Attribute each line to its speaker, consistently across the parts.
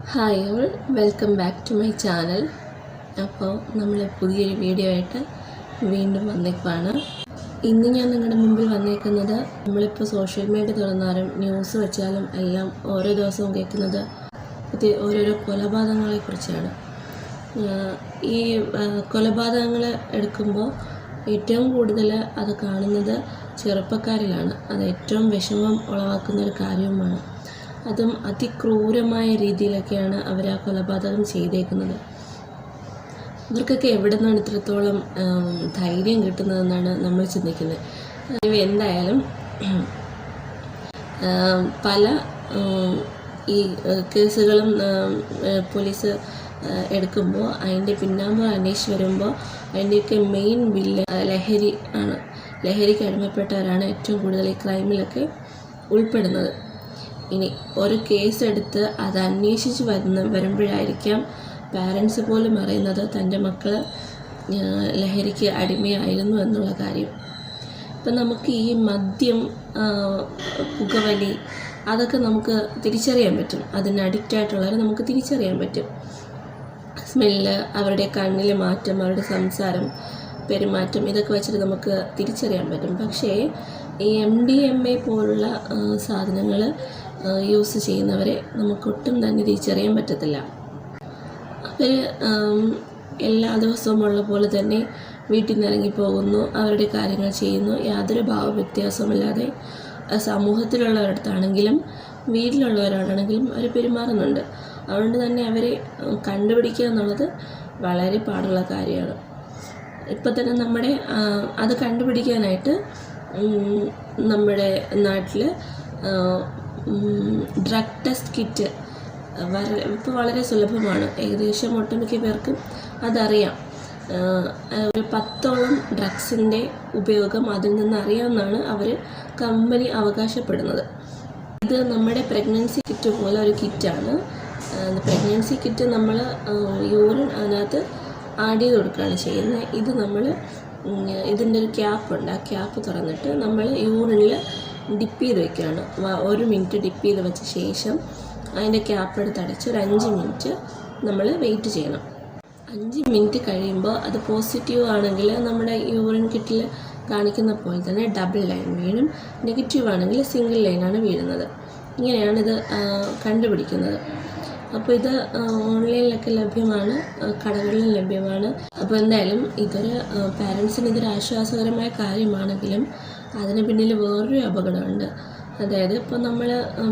Speaker 1: Hi all, welcome back to my channel. അപ്പോൾ നമ്മൾ പുതിയൊരു വീഡിയോ ആയിട്ട് വീണ്ടും വന്നേക്കുവാണ്. ഇന്ന് ഞാൻ നിങ്ങളുടെ മുമ്പിൽ വന്നേക്കുന്നത് നമ്മളിപ്പോൾ സോഷ്യൽ മീഡിയ തുറന്നാലും ന്യൂസ് വെച്ചാലും എല്ലാം ഓരോ ദിവസവും കേൾക്കുന്നത് ഓരോരോ കൊലപാതകങ്ങളെക്കുറിച്ചാണ്. ഈ കൊലപാതകങ്ങൾ എടുക്കുമ്പോൾ ഏറ്റവും കൂടുതൽ അത് കാണുന്നത് ചെറുപ്പക്കാരിലാണ്. അത് ഏറ്റവും വിഷമം ഉളവാക്കുന്നൊരു കാര്യവുമാണ്. അതും അതിക്രൂരമായ രീതിയിലൊക്കെയാണ് അവർ ആ കൊലപാതകം ചെയ്തേക്കുന്നത്. ഇവർക്കൊക്കെ എവിടെ നിന്നാണ് ഇത്രത്തോളം ധൈര്യം കിട്ടുന്നതെന്നാണ് നമ്മൾ ചിന്തിക്കുന്നത്. എന്തായാലും പല ഈ കേസുകളും പോലീസ് എടുക്കുമ്പോൾ അതിൻ്റെ പിന്നാമ്പുറം അന്വേഷിച്ച് വരുമ്പോൾ അതിൻ്റെയൊക്കെ മെയിൻ വില്ലൻ ലഹരി ആണ്. ലഹരിക്ക് അടിമപ്പെട്ടവരാണ് ഏറ്റവും കൂടുതൽ ഈ ക്രൈമിലൊക്കെ ഉൾപ്പെടുന്നത്. ഇനി ഒരു കേസെടുത്ത് അത് അന്വേഷിച്ച് വരുമ്പോഴായിരിക്കാം പാരൻസ് പോലും അറിയുന്നത് തൻ്റെ മക്കൾ ലഹരിക്ക് അടിമയായിരുന്നു എന്നുള്ള കാര്യം. ഇപ്പം നമുക്ക് ഈ മദ്യം, പുകവലി അതൊക്കെ നമുക്ക് തിരിച്ചറിയാൻ പറ്റും. അതിന് അഡിക്റ്റായിട്ടുള്ളവരെ നമുക്ക് തിരിച്ചറിയാൻ പറ്റും. സ്മെല്ല്, അവരുടെ കണ്ണിലെ മാറ്റം, അവരുടെ സംസാരം, പെരുമാറ്റം, ഇതൊക്കെ വെച്ചിട്ട് നമുക്ക് തിരിച്ചറിയാൻ പറ്റും. പക്ഷേ ഈ MDMA പോലുള്ള സാധനങ്ങൾ യൂസ് ചെയ്യുന്നവരെ നമുക്കൊട്ടും തന്നെ തിരിച്ചറിയാൻ പറ്റത്തില്ല. അവർ എല്ലാ ദിവസവും ഉള്ള പോലെ തന്നെ വീട്ടിൽ നിന്ന് ഇറങ്ങിപ്പോകുന്നു, അവരുടെ കാര്യങ്ങൾ ചെയ്യുന്നു, യാതൊരു വ്യത്യാസമില്ലാതെ സമൂഹത്തിലുള്ളവരടുത്താണെങ്കിലും വീട്ടിലുള്ളവരോടാണെങ്കിലും അവർ പെരുമാറുന്നുണ്ട്. അതുകൊണ്ട് തന്നെ അവരെ കണ്ടുപിടിക്കുക എന്നുള്ളത് വളരെ പാടുള്ള കാര്യമാണ്. ഇപ്പം തന്നെ നമ്മുടെ അത് കണ്ടുപിടിക്കാനായിട്ട് നമ്മുടെ നാട്ടിൽ ഡ്രഗ് ടെസ്റ്റ് കിറ്റ് ഇപ്പോൾ വളരെ സുലഭമാണ്. ഏകദേശം ഒട്ടുമിക്ക പേർക്കും അതറിയാം. ഒരു 10ഓളം ഡ്രഗ്സിൻ്റെ ഉപയോഗം അതിൽ നിന്ന് അറിയാമെന്നാണ് കമ്പനി അവകാശപ്പെടുന്നത്. ഇത് നമ്മുടെ പ്രഗ്നൻസി കിറ്റ് പോലെ ഒരു കിറ്റാണ്. പ്രഗ്നൻസി കിറ്റ് നമ്മൾ യൂറിൻ അതിനകത്ത് ആഡ് ചെയ്ത് കൊടുക്കുകയാണ് ചെയ്യുന്നത്. ഇത് നമ്മൾ ഇതിൻ്റെ ഒരു ക്യാപ്പുണ്ട്. ആ ക്യാപ്പ് തുറന്നിട്ട് നമ്മൾ യൂറിനിൽ ഡിപ്പ് ചെയ്ത് വെക്കുകയാണ്. 1 മിനിറ്റ് ഡിപ്പ് ചെയ്ത് വെച്ച ശേഷം അതിൻ്റെ ക്യാപ്പ് എടുത്ത് അടച്ച് ഒരു 5 മിനിറ്റ് നമ്മൾ വെയിറ്റ് ചെയ്യണം. 5 മിനിറ്റ് കഴിയുമ്പോൾ അത് പോസിറ്റീവ് ആണെങ്കിൽ നമ്മുടെ യൂറിൻ കിറ്റിൽ കാണിക്കുന്ന പോലെ തന്നെ ഡബിൾ ലൈൻ വീഴും. നെഗറ്റീവ് ആണെങ്കിൽ സിംഗിൾ ലൈനാണ് വീഴുന്നത്. ഇങ്ങനെയാണിത് കണ്ടുപിടിക്കുന്നത്. അപ്പോൾ ഇത് ഓൺലൈനിലൊക്കെ ലഭ്യമാണ്, കടകളിലും ലഭ്യമാണ്. അപ്പോൾ എന്തായാലും ഇതൊരു പാരൻസിന് ഇതൊരു ആശ്വാസകരമായ കാര്യമാണെങ്കിലും അതിന് പിന്നിൽ വേറൊരു അപകടമുണ്ട്. അതായത് ഇപ്പോൾ നമ്മൾ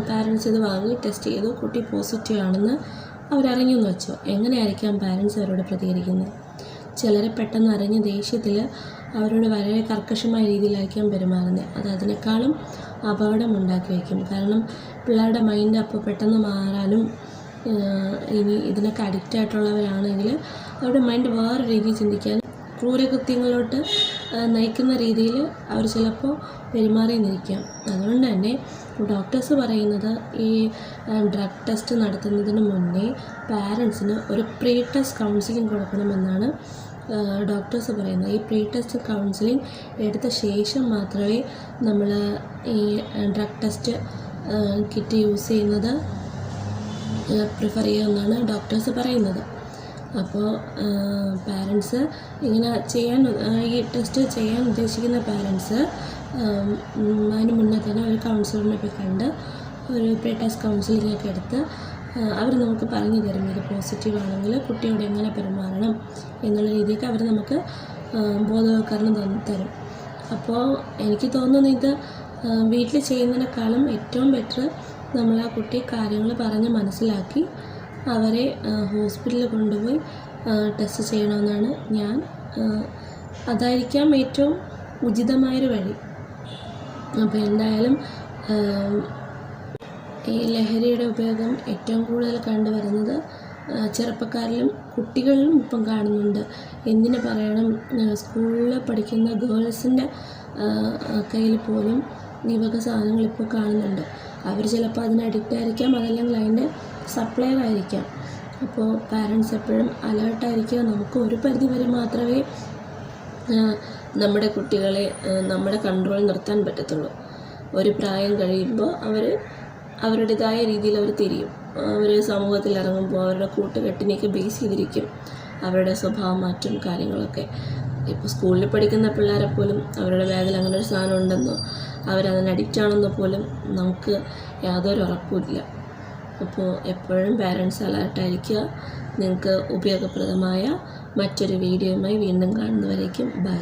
Speaker 1: പാരൻസ് ഇത് വാങ്ങി ടെസ്റ്റ് ചെയ്തു, കുട്ടി പോസിറ്റീവ് ആണെന്ന് അവരറിഞ്ഞെന്ന് വെച്ചോ, എങ്ങനെയായിരിക്കാം പാരൻസ് അവരോട് പ്രതികരിക്കുന്നത്? ചിലരെ പെട്ടെന്ന് അറിഞ്ഞ ദേഷ്യത്തിൽ അവരോട് വളരെ കർക്കശമായ രീതിയിലായിരിക്കാം പെരുമാറുന്നത്. അത് അതിനേക്കാളും അപകടം ഉണ്ടാക്കി വയ്ക്കും. കാരണം പിള്ളേരുടെ മൈൻഡ് അപ്പോൾ പെട്ടെന്ന് മാറാനും, ഇനി ഇതിനൊക്കെ അഡിക്റ്റായിട്ടുള്ളവരാണെങ്കിൽ അവരുടെ മൈൻഡ് വേറെ രീതിയിൽ ചിന്തിക്കാനും ക്രൂരകൃത്യങ്ങളിലോട്ട് നയിക്കുന്ന രീതിയിൽ അവർ ചിലപ്പോൾ പെരുമാറിയെന്നിരിക്കാം. അതുകൊണ്ട് തന്നെ ഡോക്ടേഴ്സ് പറയുന്നത് ഈ ഡ്രഗ് ടെസ്റ്റ് നടത്തുന്നതിന് മുന്നേ പാരൻസിന് ഒരു പ്രീ ടെസ്റ്റ് കൗൺസിലിംഗ് കൊടുക്കണമെന്നാണ് ഡോക്ടേഴ്സ് പറയുന്നത്. ഈ പ്രീ ടെസ്റ്റ് കൗൺസിലിംഗ് എടുത്ത ശേഷം മാത്രമേ നമ്മൾ ഈ ഡ്രഗ് ടെസ്റ്റ് കിറ്റ് യൂസ് ചെയ്യുന്നത് പ്രിഫർ ചെയ്യുമെന്നാണ് ഡോക്ടേഴ്സ് പറയുന്നത്. അപ്പോൾ പാരൻസ് ഇങ്ങനെ ഈ ടെസ്റ്റ് ചെയ്യാൻ ഉദ്ദേശിക്കുന്ന പാരൻസ് അതിന് മുന്നേ തന്നെ ഒരു കൗൺസിലറിനെ പോയി കണ്ട് ഒരു പ്രീ ടെസ്റ്റ് കൗൺസിലിംഗ് ഒക്കെ എടുത്ത് അവർ നമുക്ക് പറഞ്ഞു തരും. ഇത് പോസിറ്റീവ് ആണെങ്കിൽ കുട്ടിയോട് എങ്ങനെ പെരുമാറണം എന്നുള്ള രീതിയൊക്കെ അവർ നമുക്ക് ബോധവൽക്കരണം തരും. അപ്പോൾ എനിക്ക് തോന്നുന്നു ഇത് വീട്ടിൽ ചെയ്യുന്നതിനേക്കാളും ഏറ്റവും ബെറ്റർ നമ്മൾ ആ കുട്ടി കാര്യങ്ങൾ പറഞ്ഞ് മനസ്സിലാക്കി അവരെ ഹോസ്പിറ്റലിൽ കൊണ്ടുപോയി ടെസ്റ്റ് ചെയ്യണമെന്നാണ് അതായിരിക്കാം ഏറ്റവും ഉചിതമായൊരു വഴി. അപ്പോൾ എന്തായാലും ഈ ലഹരിയുടെ ഉപയോഗം ഏറ്റവും കൂടുതൽ കണ്ടുവരുന്നത് ചെറുപ്പക്കാരിലും കുട്ടികളിലും ഇപ്പം കാണുന്നുണ്ട്. എന്തിനു പറയണം, സ്കൂളിൽ പഠിക്കുന്ന ഗേൾസിൻ്റെ കയ്യിൽ പോലും ഈ വക സാധനങ്ങൾ ഇപ്പോൾ കാണുന്നുണ്ട്. അവർ ചിലപ്പോൾ അതിന് അഡിക്റ്റ് ആയിരിക്കാം, അതല്ലെങ്കിൽ അതിൻ്റെ സപ്ലയർ ആയിരിക്കാം. അപ്പോൾ പാരൻസ് എപ്പോഴും അലേർട്ടായിരിക്കുക. നമുക്ക് ഒരു പരിധി വരെ മാത്രമേ നമ്മുടെ കുട്ടികളെ നമ്മുടെ കൺട്രോളിൽ നിർത്താൻ പറ്റത്തുള്ളൂ. ഒരു പ്രായം കഴിയുമ്പോൾ അവരുടേതായ രീതിയിൽ അവർ തിരിയും. അവർ സമൂഹത്തിൽ ഇറങ്ങുമ്പോൾ അവരുടെ കൂട്ടുകെട്ടിനെയൊക്കെ ബേസ് ചെയ്തിരിക്കും അവരുടെ സ്വഭാവ മാറ്റം കാര്യങ്ങളൊക്കെ. ഇപ്പോൾ സ്കൂളിൽ പഠിക്കുന്ന പിള്ളേരെ പോലും അവരുടെ ബാഗിൽ അങ്ങനെ ഒരു സാധനം ഉണ്ടെന്നോ അവരതിന് അഡിക്റ്റ് ആണെന്നോ പോലും നമുക്ക് യാതൊരു ഉറപ്പുമില്ല. അപ്പോൾ എപ്പോഴും പാരൻസ് അലേർട്ടായിരിക്കുക. നിങ്ങൾക്ക് ഉപയോഗപ്രദമായ മറ്റൊരു വീഡിയോയുമായി വീണ്ടും കാണുന്നവരേക്കും ബൈ.